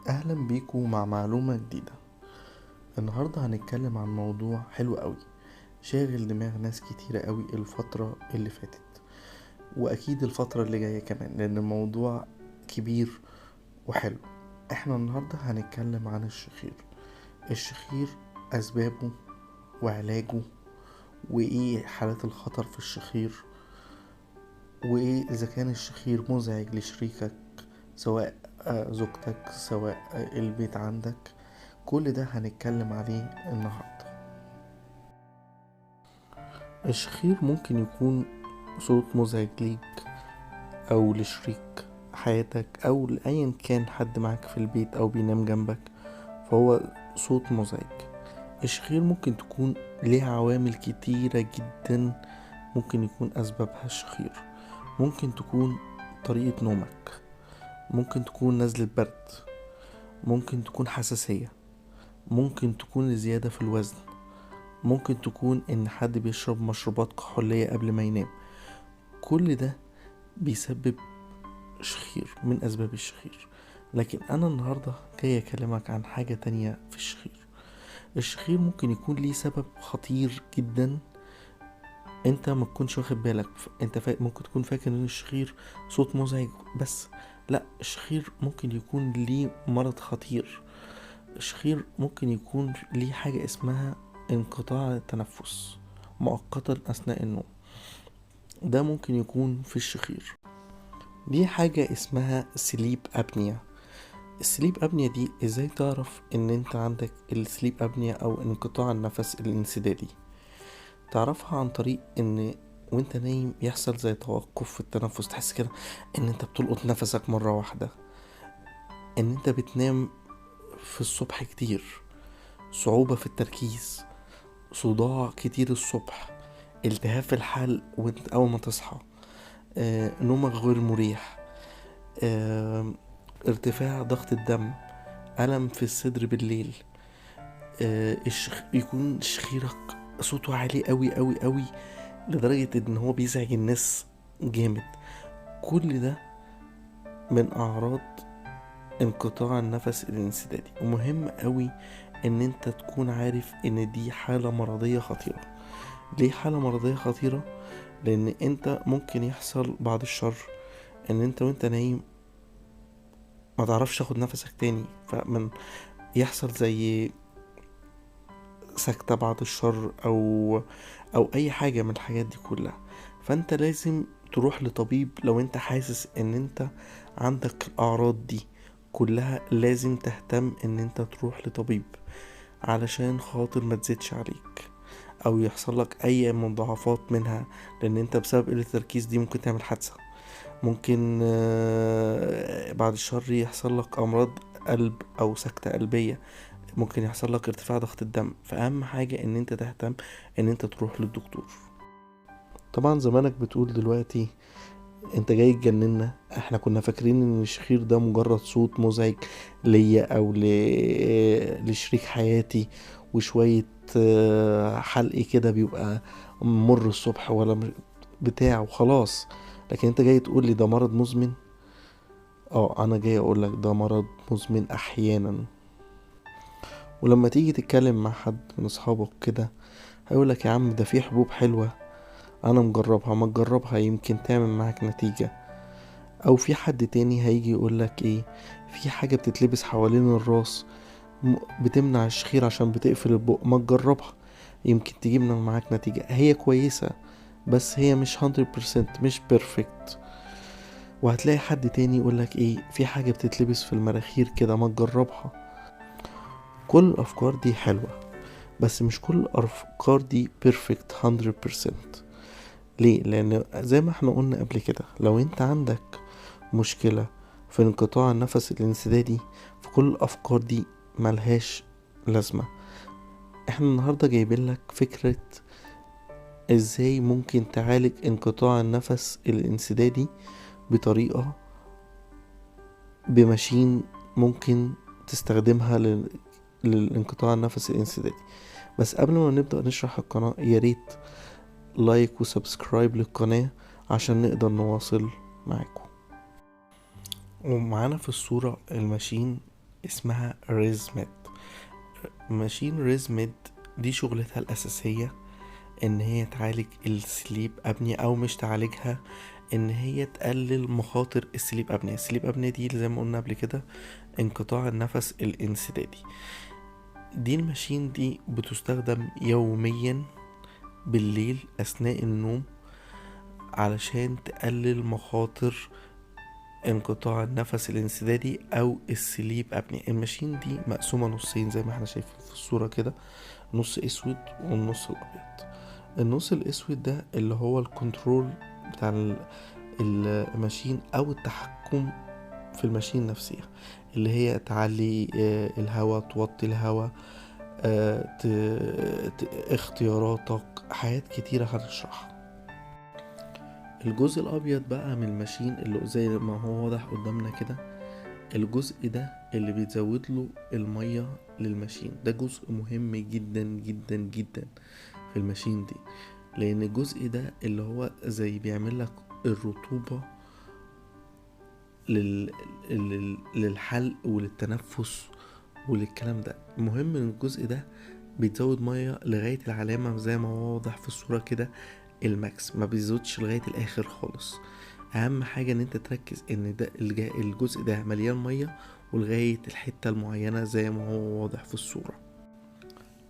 اهلا بيكم مع معلومة جديدة. النهاردة هنتكلم عن موضوع حلو قوي، شاغل دماغ ناس كتيرة قوي الفترة اللي فاتت، واكيد الفترة اللي جاية كمان، لان الموضوع كبير وحلو. احنا النهاردة هنتكلم عن الشخير، اسبابه وعلاجه، وايه حالات الخطر في الشخير، وايه اذا كان الشخير مزعج لشريكك، سواء زوجتك، سواء البيت عندك. كل ده هنتكلم عليه النهاردة. الشخير ممكن يكون صوت مزعج ليك او لشريك حياتك او لأيا كان حد معاك في البيت او بينام جنبك، فهو صوت مزعج. الشخير ممكن تكون ليه عوامل كتيرة جدا، ممكن يكون اسبابها الشخير. ممكن تكون طريقة نومك، ممكن تكون نزلة برد، ممكن تكون حساسية، ممكن تكون زيادة في الوزن، ممكن تكون ان حد بيشرب مشروبات كحولية قبل ما ينام. كل ده بيسبب شخير من اسباب الشخير. لكن انا النهاردة جاي اكلمك عن حاجة تانية في الشخير. الشخير ممكن يكون ليه سبب خطير جدا، انت ما تكونش واخد بالك. انت ممكن تكون فاكر ان الشخير صوت مزعج بس، لا، الشخير ممكن يكون ليه مرض خطير. الشخير ممكن يكون ليه حاجة اسمها انقطاع التنفس مؤقتا أثناء النوم. ده ممكن يكون في الشخير. دي حاجة اسمها سليب أبنيا. السليب أبنيا دي ازاي تعرف ان انت عندك السليب أبنيا او انقطاع النفس الانسدادي؟ تعرفها عن طريق ان وانت نايم يحصل زي توقف في التنفس، تحس كده ان انت بتلقط نفسك مرة واحدة، ان انت بتنام في الصبح كتير، صعوبة في التركيز، صداع كتير الصبح، التهاب في الحلق وانت اول ما تصحى، نومك غير مريح، ارتفاع ضغط الدم، ألم في الصدر بالليل، يكون شخيرك صوته عالي قوي قوي قوي لدرجة ان هو بيزعج الناس جامد. كل ده من اعراض انقطاع النفس الانسدادي. ومهم قوي ان انت تكون عارف ان دي حالة مرضية خطيرة. ليه حالة مرضية خطيرة؟ لان انت ممكن يحصل بعد الشر ان انت وانت نايم ما تعرفش تاخد نفسك تاني، فمن يحصل زي سكتة بعد الشر او اي حاجة من الحاجات دي كلها. فانت لازم تروح لطبيب. لو انت حاسس ان انت عندك الاعراض دي كلها، لازم تهتم ان انت تروح لطبيب علشان خاطر ما تزيدش عليك او يحصل لك اي مضاعفات منها. لان انت بسبب قلة التركيز دي ممكن تعمل حادثة، ممكن بعد الشر يحصل لك امراض قلب او سكتة قلبية، ممكن يحصل لك ارتفاع ضغط الدم. فاهم حاجة ان انت تهتم ان انت تروح للدكتور. طبعا زمانك بتقول دلوقتي انت جاي تجننا، احنا كنا فاكرين ان الشخير ده مجرد صوت مزعج ليا او لشريك حياتي، وشوية حلق كده بيبقى مر الصبح ولا بتاع وخلاص. لكن انت جاي تقول لي ده مرض مزمن. انا جاي اقول لك ده مرض مزمن احيانا. ولما تيجي تتكلم مع حد من اصحابك كده هيقولك يا عم ده في حبوب حلوة انا مجربها، ما تجربها يمكن تعمل معاك نتيجة. او في حد تاني هيجي يقولك ايه، في حاجة بتتلبس حوالين الراس بتمنع الشخير عشان بتقفل البق، ما تجربها يمكن تجيب معاك نتيجة. هي كويسة بس هي مش 100%، مش بيرفكت. وهتلاقي حد تاني يقولك ايه، في حاجة بتتلبس في المراخير كده، ما تجربها. كل الافكار دي حلوة بس مش كل الافكار دي بيرفكت 100%. ليه؟ لان زي ما احنا قلنا قبل كده، لو انت عندك مشكلة في انقطاع النفس الانسدادي فكل الافكار دي ملهاش لازمة. احنا النهاردة جايبين لك فكرة ازاي ممكن تعالج انقطاع النفس الانسدادي بطريقة بماشين ممكن تستخدمها للانقطاع النفس الانسدادي. بس قبل ما نبدأ نشرح القناة، ياريت لايك وسبسكرايب للقناة عشان نقدر نواصل معاكم. ومعانا في الصورة الماشين اسمها ريزميد. ماشين ريزميد دي شغلتها الأساسية ان هي تعالج السليب ابنيا، او مش تعالجها، ان هي تقلل مخاطر السليب ابنيا. السليب ابنيا دي زي ما قلنا قبل كده انقطاع النفس الانسدادي. دي الماشين دي بتستخدم يوميا بالليل اثناء النوم علشان تقلل مخاطر انقطاع النفس الانسدادي او السليب ابنيا. الماشين دي مقسومة نصين زي ما احنا شايفين في الصورة كده، نص اسود والنص الابيض. النص الاسود ده اللي هو الكنترول بتاع الماشين او التحكم في الماشين نفسها، اللي هي تعلي الهواء، توطي الهواء، اختياراتك، حاجات كتيرة هنشرحها. الجزء الابيض بقى من الماشين اللي زي ما هو واضح قدامنا كده، الجزء ده اللي بيتزود له المية للماشين. ده جزء مهم جدا جدا جدا في الماشين دي، لان الجزء ده اللي هو زي بيعمل لك الرطوبة لل... للحلق وللتنفس وللكلام ده. مهم ان الجزء ده بيتزود مية لغاية العلامة زي ما هو واضح في الصورة كده، الماكس، ما بيزودش لغاية الاخر خالص. اهم حاجة ان انت تركز ان ده الجزء ده مليان مية ولغاية الحتة المعينة زي ما هو واضح في الصورة.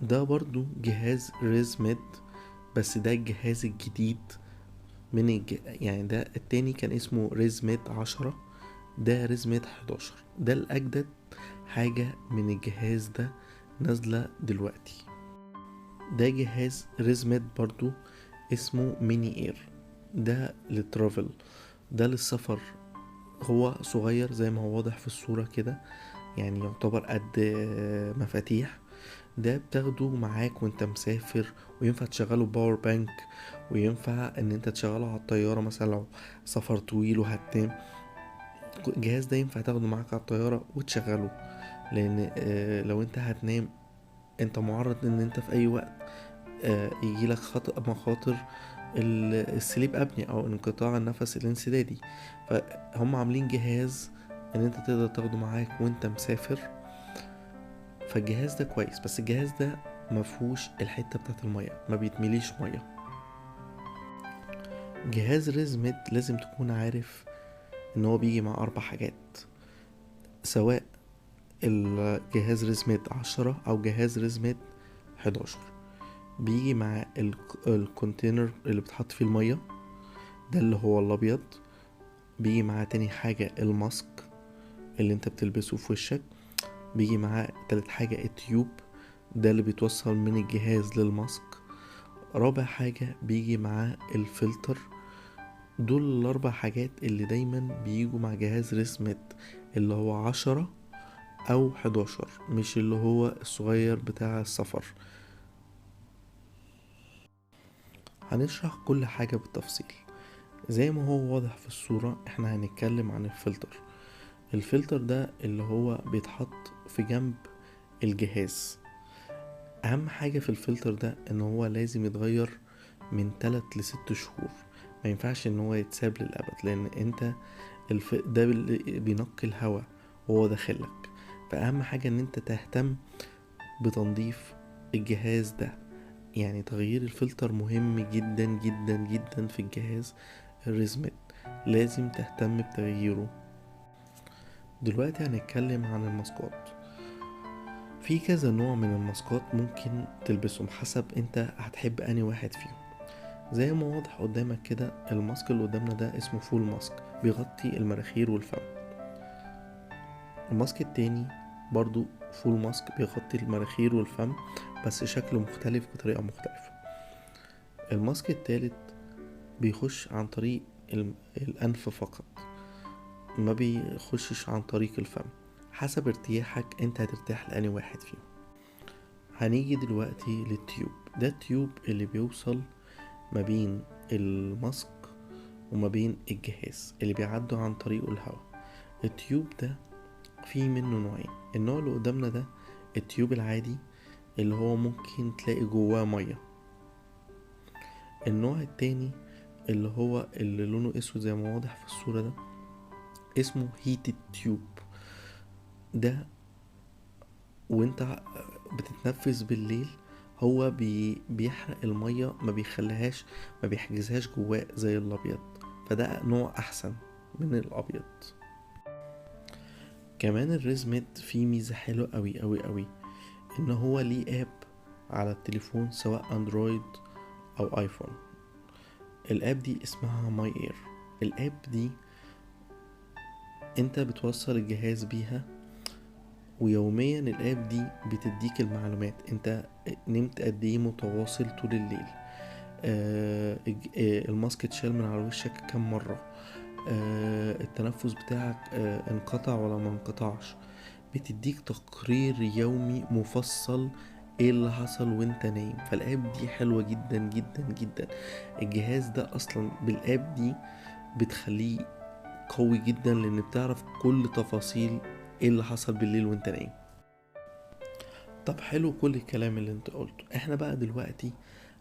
ده برضو جهاز ريزميد، بس ده الجهاز الجديد يعني ده التاني كان اسمه ريزميد 10، ده ريزميد 11. ده الأجدد حاجة من الجهاز ده نازلة دلوقتي. ده جهاز ريزميد برضو اسمه ميني اير، ده للترافل، ده للسفر. هو صغير زي ما هو واضح في الصورة كده، يعني يعتبر قد مفاتيح. ده بتاخده معاك وانت مسافر، وينفع تشغله باور بانك، وينفع ان انت تشغله على الطيارة مثلا لو سفر طويل وهتنام. الجهاز ده ينفع تاخده معاك على الطيارة وتشغله، لان لو انت هتنام انت معرض ان انت في اي وقت يجيلك مخاطر السليب ابني او انقطاع النفس الانسدادي. فهم عاملين جهاز ان انت تقدر تاخده معاك وانت مسافر. فالجهاز ده كويس، بس الجهاز ده مفهوش الحتة بتاعت المية، ما بيتمليش مية. جهاز ريزميد لازم تكون عارف ان هو بيجي مع 4 حاجات، سواء الجهاز ريزميد 10 او جهاز ريزميد 11. بيجي مع الكونتينر اللي بتحط فيه المية، ده اللي هو الابيض. بيجي معاه تاني حاجة الماسك اللي انت بتلبسه في وشك. بيجي معاه تالت حاجة التيوب، ده اللي بيتوصل من الجهاز للماسك. رابع حاجة بيجي معاه الفلتر. دول ال4 حاجات اللي دايما بيجوا مع جهاز ريزميد، اللي هو 10 او 11، مش اللي هو الصغير بتاع السفر. هنشرح كل حاجة بالتفصيل. زي ما هو واضح في الصورة، احنا هنتكلم عن الفلتر. الفلتر ده اللي هو بيتحط في جنب الجهاز. اهم حاجة في الفلتر ده ان هو لازم يتغير من 3 ل6 شهور. ما ينفعش ان هو يتساب للابد، لان انت ده بينقي الهواء وهو داخلك. فاهم حاجة ان انت تهتم بتنظيف الجهاز ده. يعني تغيير الفلتر مهم جدا جدا جدا في الجهاز الريزميد، لازم تهتم بتغييره. دلوقتي هنتكلم عن الماسكات. في كذا نوع من الماسكات ممكن تلبسهم حسب انت هتحب اني واحد فيهم. زي ما واضح قدامك كده، الماسك اللي قدامنا ده اسمه فول ماسك، بيغطي المناخير والفم. الماسك التاني برضو فول ماسك، بيغطي المناخير والفم بس شكله مختلف بطريقة مختلفة. الماسك التالت بيخش عن طريق الأنف فقط، ما بيخشش عن طريق الفم. حسب ارتياحك انت هترتاح لأني واحد فيهم. هنيجي دلوقتي للتيوب. ده التيوب اللي بيوصل ما بين الماسك وما بين الجهاز، اللي بيعدوا عن طريقه الهواء. التيوب ده فيه منه نوعين. النوع اللي قدامنا ده التيوب العادي اللي هو ممكن تلاقي جواه مية. النوع التاني اللي هو اللي لونه اسود زي ما واضح في الصورة ده اسمه هيتد تيوب. ده وانت بتتنفس بالليل هو بيحرق المية، ما بيحجزهاش جواه زي الابيض، فده نوع احسن من الابيض. كمان الريزميد فيه ميزة حلوة قوي قوي قوي، ان هو ليه اب على التليفون سواء اندرويد او ايفون. الاب دي اسمها ماي اير. الاب دي انت بتوصل الجهاز بيها، ويوميا الاب دي بتديك المعلومات انت نمت قد ايه متواصل طول الليل، الماسك اتشال من على وشك كم مرة، التنفس بتاعك انقطع ولا ما انقطعش. بتديك تقرير يومي مفصل ايه اللي حصل وانت نايم. فالاب دي حلوة جدا جدا جدا. الجهاز ده اصلا بالاب دي بتخليه قوي جدا، لان بتعرف كل تفاصيل ايه اللي حصل بالليل وانت نايم. طب حلو كل الكلام اللي انت قلته، احنا بقى دلوقتي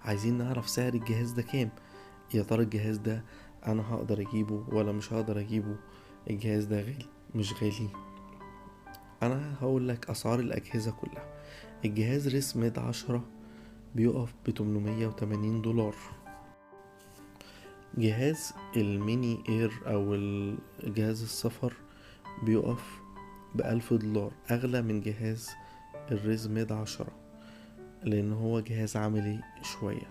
عايزين نعرف سعر الجهاز ده كام. يا ترى الجهاز ده انا هقدر اجيبه ولا مش هقدر اجيبه؟ الجهاز ده غالي مش غالي؟ انا هقول لك اسعار الاجهزة كلها. الجهاز ريسميد 10 بيقف $880. جهاز الميني اير او جهاز السفر بيقف $1000، اغلى من جهاز الريزميد 10 لان هو جهاز عملي شوية.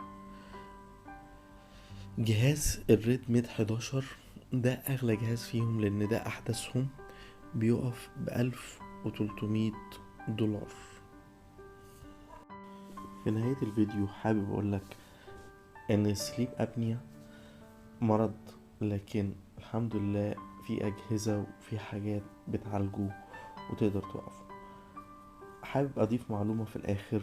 جهاز الريدميد 11 ده اغلى جهاز فيهم لان ده احدثهم، بيقف $1300. في نهاية الفيديو حابب اقولك ان السليب ابنيا مرض، لكن الحمد لله في اجهزة وفي حاجات بتعالجه وتقدر توقفه. حابب اضيف معلومة في الاخر،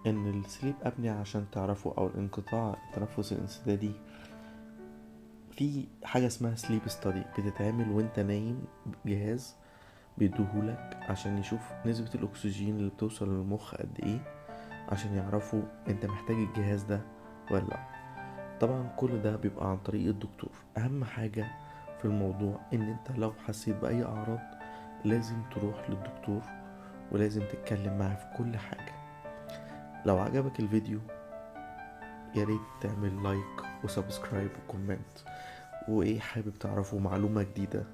ان السليب ابنيا عشان تعرفه او الانقطاع التنفس الانسدادي، في حاجة اسمها سليب ستادي بتتعمل وانت نايم، جهاز بيدوهولك عشان يشوف نسبة الاكسجين اللي بتوصل للمخ قد ايه، عشان يعرفوا انت محتاج الجهاز ده ولا لا. طبعا كل ده بيبقى عن طريق الدكتور. اهم حاجة في الموضوع ان انت لو حسيت باي اعراض لازم تروح للدكتور، ولازم تتكلم معاه في كل حاجة. لو عجبك الفيديو ياريت تعمل لايك وسبسكرايب وكومنت، وايه حابب تعرفوا معلومة جديدة